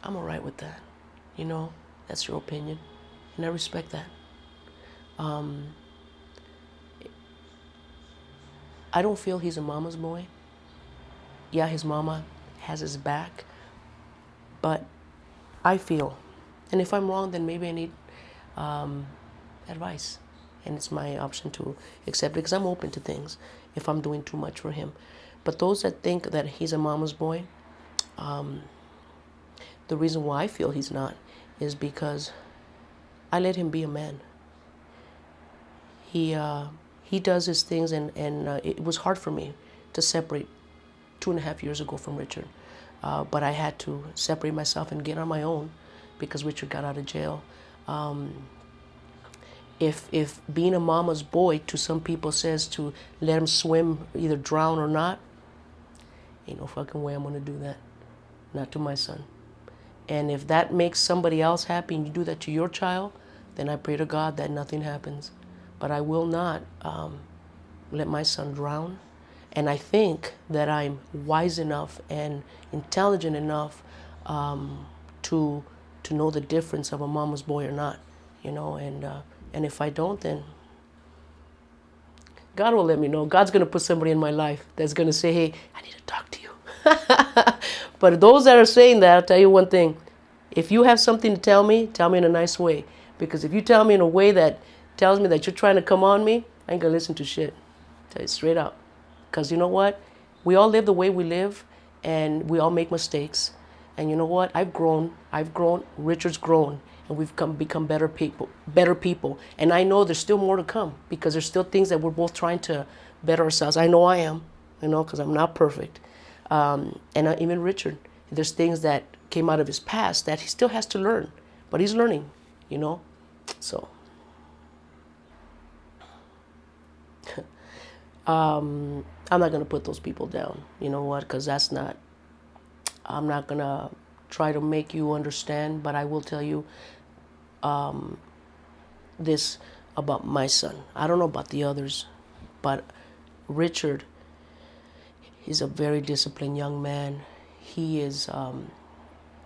I'm all right with that. You know, that's your opinion, and I respect that. I don't feel he's a mama's boy. Yeah, his mama has his back, but I feel, and if I'm wrong, then maybe I need advice, and it's my option to accept it because I'm open to things if I'm doing too much for him. But those that think that he's a mama's boy, the reason why I feel he's not is because I let him be a man. He does his things, and it was hard for me to separate 2.5 years ago from Richard. But I had to separate myself and get on my own because Richard got out of jail. If being a mama's boy to some people says to let him swim, either drown or not, ain't no fucking way I'm gonna do that. Not to my son. And if that makes somebody else happy and you do that to your child, then I pray to God that nothing happens. But I will not let my son drown. And I think that I'm wise enough and intelligent enough to know the difference of a mama's boy or not, you know. And if I don't, then God will let me know. God's gonna put somebody in my life that's gonna say, "Hey, I need to talk to you." But those that are saying that, I'll tell you one thing: if you have something to tell me in a nice way. Because if you tell me in a way that tells me that you're trying to come on me, I ain't gonna listen to shit. Tell you straight up. Because you know what? We all live the way we live, and we all make mistakes. And you know what? I've grown. Richard's grown, and we've become better people. And I know there's still more to come because there's still things that we're both trying to better ourselves. I know I am, you know, because I'm not perfect. Even Richard, there's things that came out of his past that he still has to learn, but he's learning, you know. So. I'm not going to put those people down, you know what, because I'm not going to try to make you understand, but I will tell you this about my son. I don't know about the others, but Richard is a very disciplined young man. He is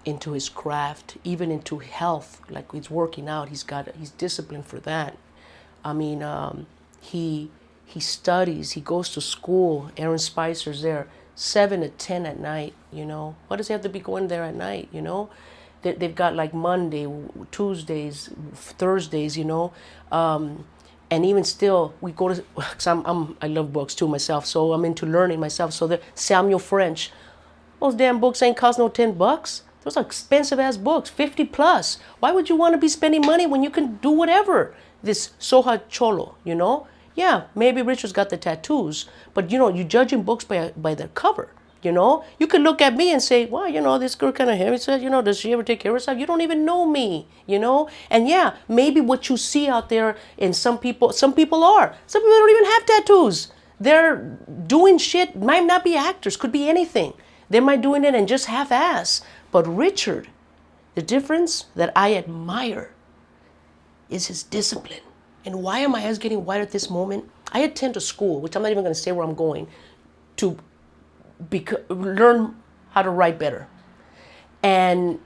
into his craft, even into health, like he's working out. He's disciplined for that. I mean, he studies, he goes to school. Aaron Spicer's there 7 to 10 at night, you know. Why does he have to be going there at night, you know? They've got like Monday, Tuesdays, Thursdays, you know. And even still, we go to, cause I love books too myself, so I'm into learning myself. So the Samuel French, those damn books ain't cost no $10. Those are expensive ass books, 50 plus. Why would you want to be spending money when you can do whatever? This Soha Cholo, you know? Yeah, maybe Richard's got the tattoos, but you know, you're judging books by their cover, you know? You could look at me and say, well, you know, this girl kind of heavy said, you know, does she ever take care of herself? You don't even know me, you know? And yeah, maybe what you see out there in some people are. Some people don't even have tattoos. They're doing shit, might not be actors, could be anything. They might doing it and just half-ass. But Richard, the difference that I admire is his discipline. And why am my eyes getting wide at this moment? I attend a school, which I'm not even going to say where I'm going, to learn how to write better. And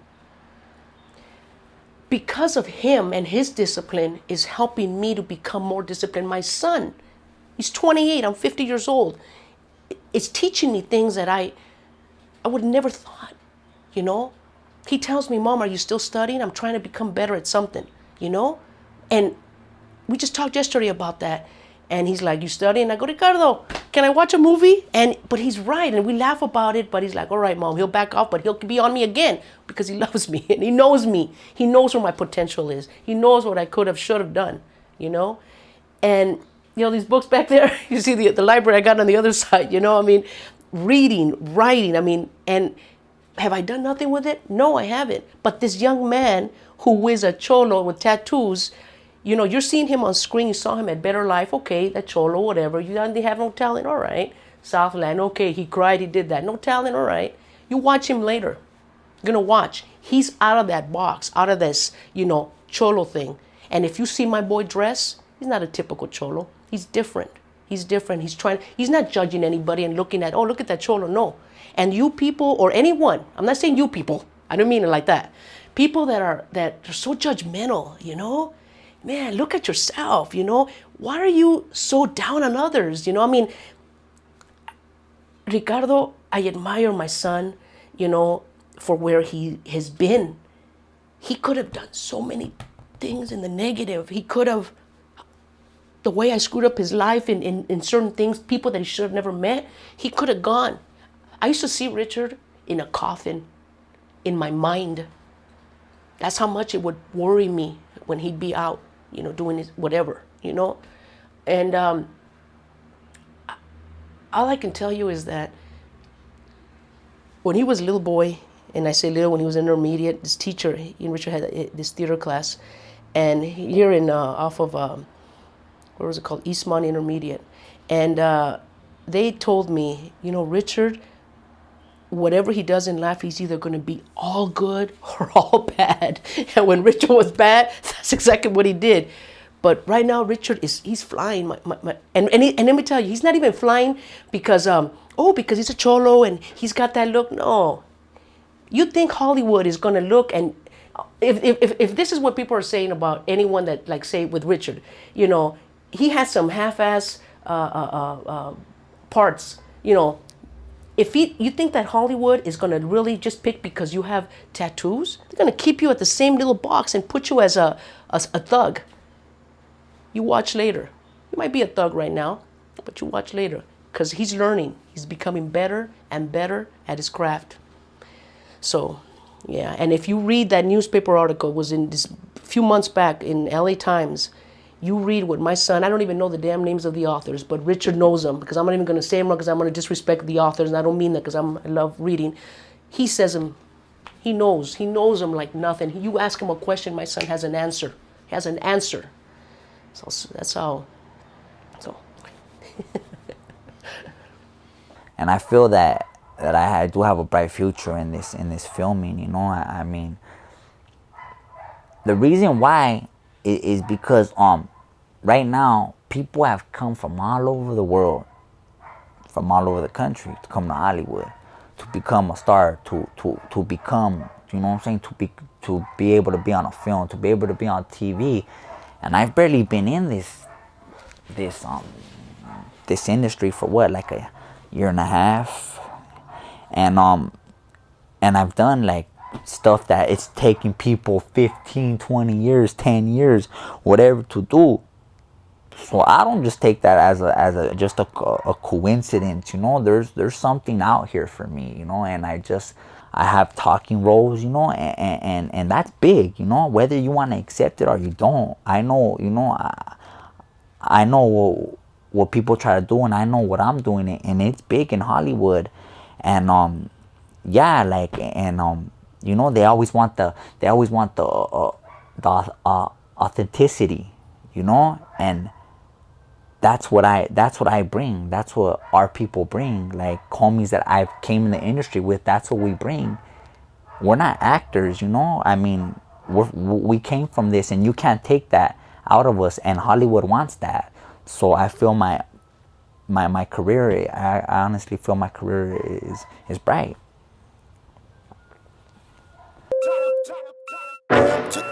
because of him and his discipline is helping me to become more disciplined. My son, he's 28, I'm 50 years old. It's teaching me things that I would never thought, you know? He tells me, Mom, are you still studying? I'm trying to become better at something, you know? And we just talked yesterday about that. And he's like, you studying? I go, Ricardo, can I watch a movie? But he's right, and we laugh about it, but he's like, all right, Mom, he'll back off, but he'll be on me again because he loves me, and he knows me. He knows where my potential is. He knows what I could have, should have done, you know? And, you know, these books back there, you see the library I got on the other side, you know? I mean, reading, writing, I mean, and have I done nothing with it? No, I haven't. But this young man who is a cholo with tattoos, you know, you're seeing him on screen. You saw him at Better Life. Okay, that cholo, whatever. You didn't have no talent. All right. Southland. Okay, he cried. He did that. No talent. All right. You watch him later. You're going to watch. He's out of that box, out of this, you know, cholo thing. And if you see my boy dress, he's not a typical cholo. He's different. He's different. He's not judging anybody and looking at, oh, look at that cholo. No. And you people or anyone, I'm not saying you people. I don't mean it like that. People that are so judgmental, you know? Man, look at yourself, you know? Why are you so down on others? You know, I mean, Ricardo, I admire my son, you know, for where he has been. He could have done so many things in the negative. He could have, the way I screwed up his life in certain things, people that he should have never met, he could have gone. I used to see Richard in a coffin in my mind. That's how much it would worry me when he'd be out, you know, doing his whatever, you know. And all I can tell you is that when he was a little boy, and I say little, when he was intermediate, this teacher, Richard had this theater class, and here in off of what was it called, Eastmont Intermediate, and they told me, you know, Richard, whatever he does in life, he's either going to be all good or all bad. And when Richard was bad, that's exactly what he did. But right now, Richard he's flying. And let me tell you, he's not even flying because because he's a cholo and he's got that look. No, you think Hollywood is going to look, and if this is what people are saying about anyone that, like, say with Richard, you know, he has some half-ass parts, you know. If you think that Hollywood is going to really just pick because you have tattoos, they're going to keep you at the same little box and put you as a thug. You watch later. You might be a thug right now, but you watch later because he's learning. He's becoming better and better at his craft. So, yeah. And if you read that newspaper article, it was in this few months back in LA Times. You read what my son, I don't even know the damn names of the authors, but Richard knows them because I'm not even going to say them because I'm going to disrespect the authors, and I don't mean that because I love reading. He says them. He knows them like nothing. You ask him a question, my son has an answer. He has an answer. So that's how. So. And I feel that I do have a bright future in this filming. You know, I mean, the reason why is because right now people have come from all over the world, from all over the country to come to Hollywood to become a star, to become, you know what I'm saying, to be able to be on a film, to be able to be on TV. And I've barely been in this industry for what, like a year and a half, and I've done like stuff that it's taking people 15, 20 years, 10 years, whatever to do. So I don't just take that as a just a coincidence, you know. There's something out here for me, you know, and I have talking roles, you know, and that's big, you know, whether you want to accept it or you don't. I know, you know, I know what people try to do, and I know what I'm doing, and it's big in Hollywood. And yeah, like, and you know, they always want the authenticity, you know, and that's what I bring. That's what our people bring. Like homies that I came in the industry with, that's what we bring. We're not actors, you know. I mean, we came from this, and you can't take that out of us. And Hollywood wants that. So I feel my career. I honestly feel my career is bright. To